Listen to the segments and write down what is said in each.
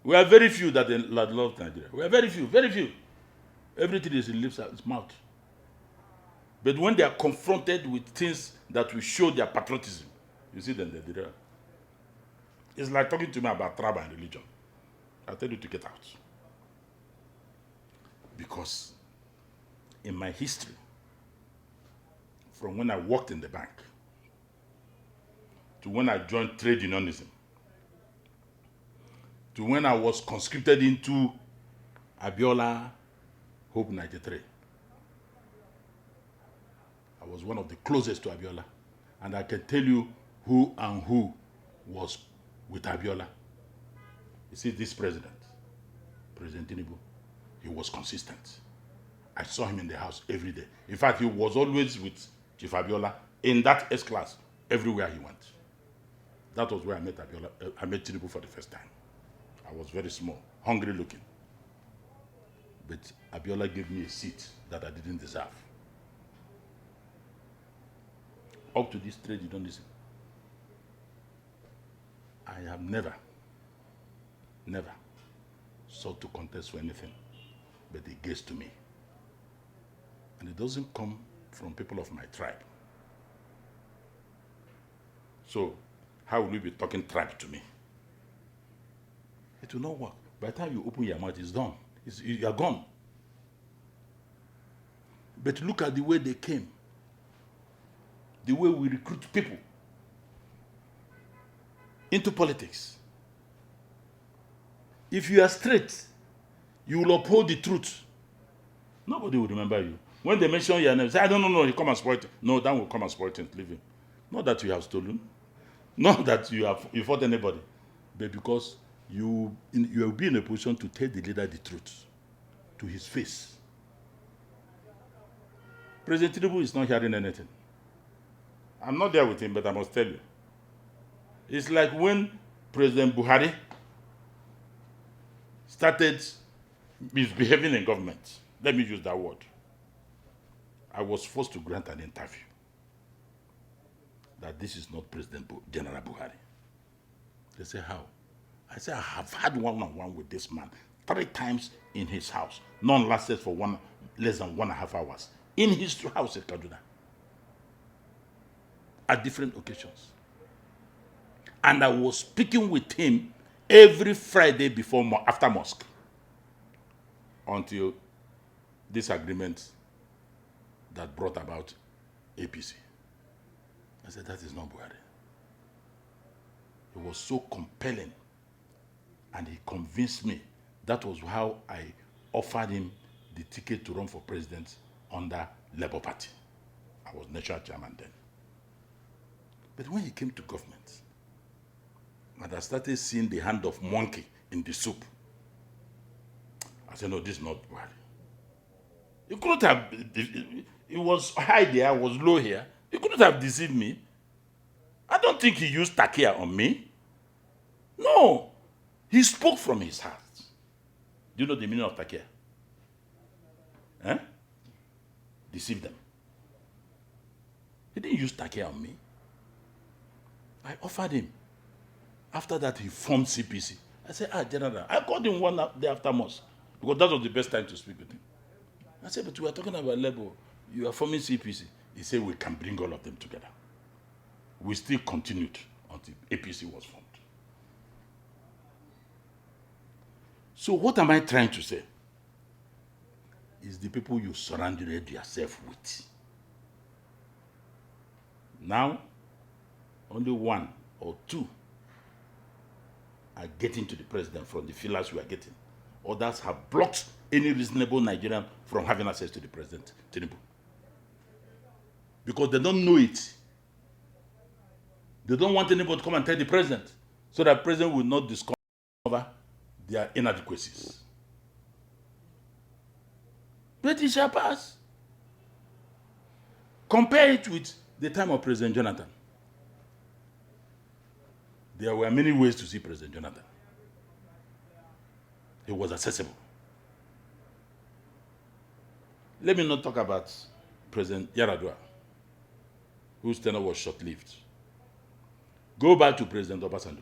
We are very few that love Nigeria. We are very few, very few. Everything is in lips and mouth. But when they are confronted with things that will show their patriotism, you see them, they derail. It's like talking to me about tribe and religion. I tell you to get out. Because in my history, from when I worked in the bank to when I joined trade unionism, to when I was conscripted into Abiola Hope 93. I was one of the closest to Abiola. And I can tell you who and who was with Abiola. You see, this president, President Tinubu, he was consistent. I saw him in the house every day. In fact, he was always with Chief Abiola in that S-class, everywhere he went. That was where I met Abiola. I met Tinubu for the first time. I was very small, hungry looking. But Abiola gave me a seat that I didn't deserve. Up to this trade unionism, I have never sought to contest for anything, but it gets to me. And it doesn't come from people of my tribe. So how will you be talking tribe to me? It will not work. By the time you open your mouth, it's done. You are gone. But look at the way they came. The way we recruit people into politics. If you are straight, you will uphold the truth. Nobody will remember you. When they mention your name, say, I don't know, you come and spoil it. No, that will come and spoil it, leave him. Not that you have stolen, not that you fought anybody, but because you will be in a position to tell the leader the truth to his face. President Tinubu is not hearing anything. I'm not there with him, but I must tell you. It's like when President Buhari started misbehaving in government. Let me use that word. I was forced to grant an interview that this is not President General Buhari. They say, how? I say, I have had one-on-one with this man 3 times in his house. None lasted for less than 1.5 hours. In his house at Kaduna. At different occasions. And I was speaking with him every Friday after mosque. Until this agreement that brought about APC. I said, that is not Buhari. It was so compelling. And he convinced me. That was how I offered him the ticket to run for president under Labour Party. I was national chairman then. But when he came to government, and I started seeing the hand of monkey in the soup, I said, no, this is not Buhari. You couldn't have, it was high there, it was low here. You couldn't have deceived me. I don't think he used takia on me. No. He spoke from his heart. Do you know the meaning of takia? Eh? Deceive them. He didn't use takia on me. I offered him. After that, he formed CPC. I said, General, I called him one day after mosque, because that was the best time to speak with him. I said, but we are talking about Labour. You are forming CPC. He said, we can bring all of them together. We still continued until APC was formed. So what am I trying to say? Is the people you surrounded yourself with. Now, only 1 or 2 are getting to the president from the fillers we are getting. Others have blocked any reasonable Nigerian from having access to the president, Tinubu. Because they don't know it. They don't want anybody to come and tell the president, so that the president will not discover their inadequacies. But it shall pass. Compare it with the time of President Jonathan. There were many ways to see President Jonathan. He was accessible. Let me not talk about President Yaradua, whose tenure was short-lived. Go back to President Obasanjo.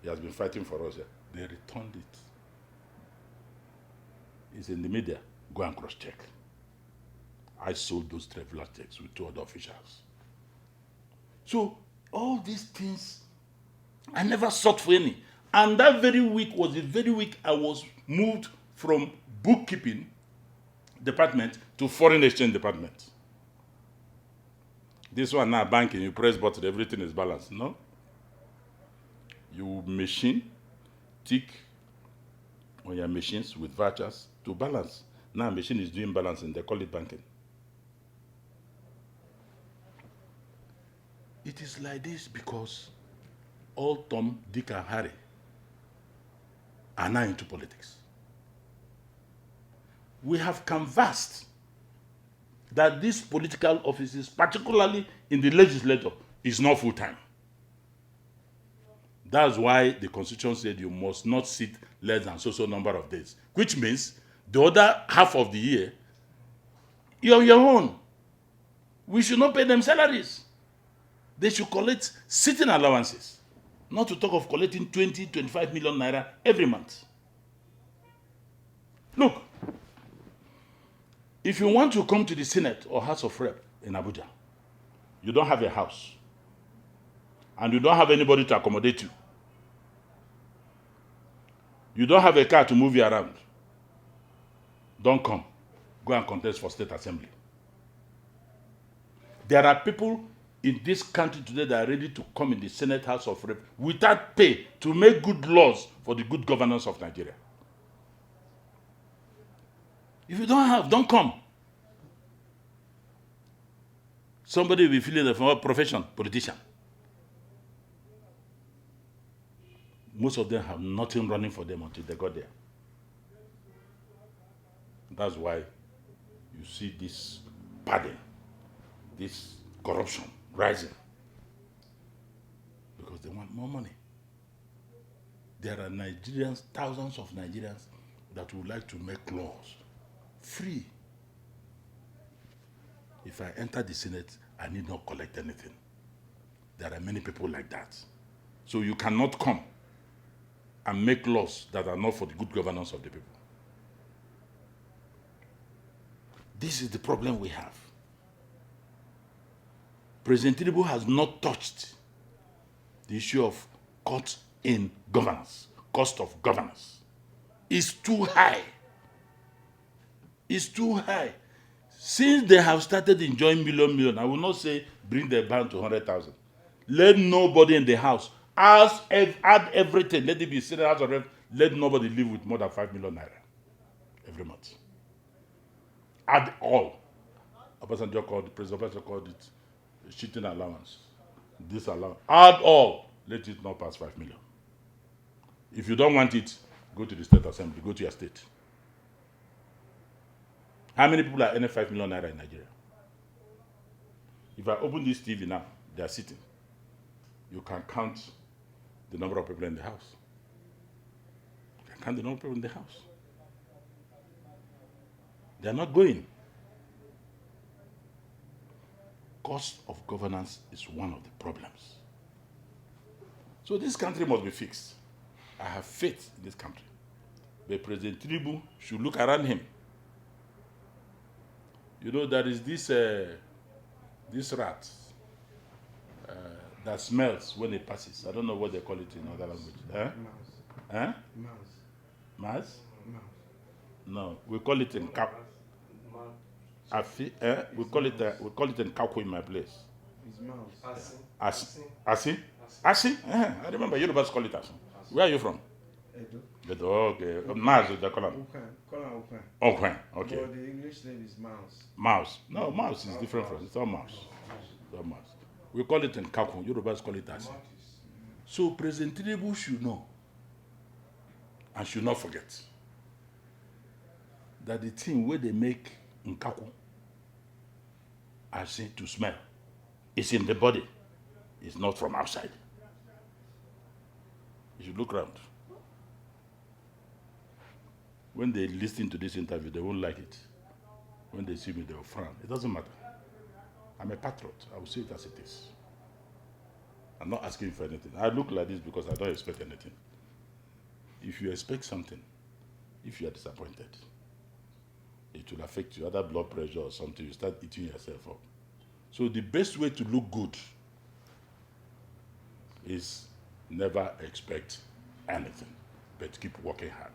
He has been fighting for us here. They returned it. It's in the media. Go and cross-check. I sold those traveler checks with 2 other officials. So all these things, I never sought for any. And that very week was the very week I was moved from bookkeeping department to foreign exchange department. This one now banking, you press button, everything is balanced. No. You machine, tick on your machines with vouchers to balance. Now machine is doing balancing, they call it banking. It is like this because all Tom, Dick, and Harry are now into politics. We have canvassed that these political offices, particularly in the legislature, is not full-time. That's why the Constitution said you must not sit less than so number of days, which means the other half of the year, you're on your own. We should not pay them salaries. They should collect sitting allowances, not to talk of collecting 20, 25 million naira every month. Look, if you want to come to the Senate or House of Rep in Abuja, you don't have a house, and you don't have anybody to accommodate you. You don't have a car to move you around. Don't come. Go and contest for state assembly. There are people in this country today that are ready to come in the Senate, House of Rep without pay to make good laws for the good governance of Nigeria. If you don't have, don't come. Somebody will be feeling the from profession, politician. Most of them have nothing running for them until they got there. That's why you see this pattern, this corruption rising. Because they want more money. There are Nigerians, thousands of Nigerians, that would like to make laws free. If I enter the Senate, I need not collect anything. There are many people like that. So you cannot come and make laws that are not for the good governance of the people. This is the problem we have. President Tinubu has not touched the issue of cuts in governance, cost of governance. It's too high. It's too high. Since they have started enjoying million, I will not say bring the ban to 100,000. Let nobody in the house add everything. Let it be said out of rent. Let nobody live with more than 5 million naira every month. Add all. President Obasanjo called it cheating allowance. This allowance. Add all. Let it not pass 5 million. If you don't want it, go to the state assembly. Go to your state. How many people are earning 5 million naira in Nigeria? If I open this TV now, they are sitting. You can count the number of people in the house. You can count the number of people in the house. They are not going. Cost of governance is one of the problems. So this country must be fixed. I have faith in this country. But President Tinubu should look around him. You know, there is this rat that smells when it passes. I don't know what they call it in other language. Mouse. Huh? Mouse. Mouse? No, we call it in we call it in Kaku in my place. It's mouse. Asi? Asi? I remember Yorubas call it Asi. Where are you from? Edo. Okay. Mouse, they call it. Okay. Okay. But the English name is mouse. Mouse. No, mouse is different from it. It's all mouse. It's all mouse. We call it in Kaku. Yorubas call it Asi. So President Tinubu should know and should not forget that the thing where they make in Kaku, I say to smell, it's in the body. It's not from outside. You should look around. When they listen to this interview, they won't like it. When they see me, they will frown. It doesn't matter. I'm a patriot. I will say it as it is. I'm not asking you for anything. I look like this because I don't expect anything. If you expect something, if you are disappointed, it will affect you, either blood pressure or something, you start eating yourself up. So the best way to look good is never expect anything, but keep working hard.